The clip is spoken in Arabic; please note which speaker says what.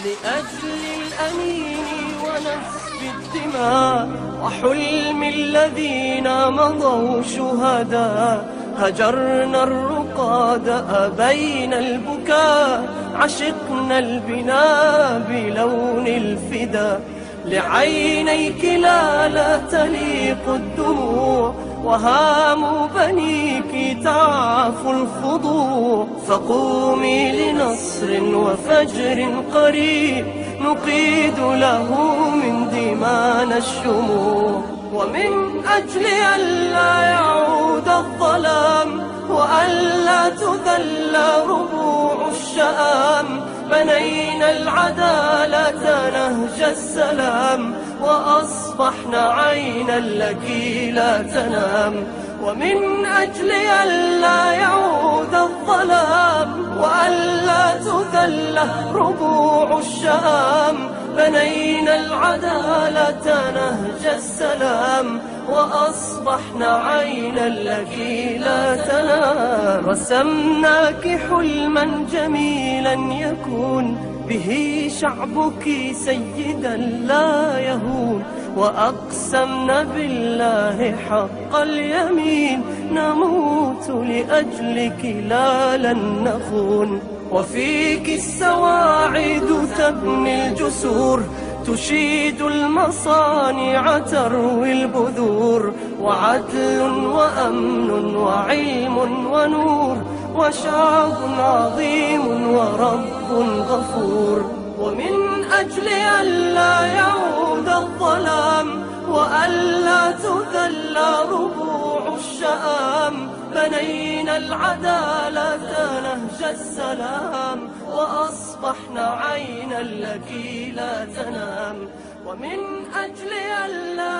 Speaker 1: لأجل الأمين ونسف الدماء وحلم الذين مضوا شهداء، هجرنا الرقاد أبينا البكاء، عشقنا البناء بلون الفدا. لعينيك لا تليق الدموع، وهام بنيك تعفو الخضوع. فقومي لنصر وفجر قريب، نقيد له من دمانا الشموع. ومن أجل ألا يعود الظلام، وألا تذل ربوع الشآم، بنينا العدالة نهج السلام، وأصبحنا عينا لك لا تنام. ومن أجل ألا يعود الظلام، وألا تذل ربوع الشآم، بنينا العدالة نهج السلام، وأصبحنا عينا لك لا تنام. رسمناك حلما جميلا يكون به شعبك سيدا لا يهون، وأقسمنا بالله حق اليمين، نموت لأجلك لا لن نخون. وفيك السواعد تبني الجسور، تشيد المصانع تروي البذور، وعدل وأمن وعلم ونور، وشعب عظيم ورب غفور. ومن أجل ألا يعود الظلام، وألا تذل ربوع الشآم، بنينا العدالة نهج السلام، وأصبحنا عينا لك لا تنام. ومن أجل ألا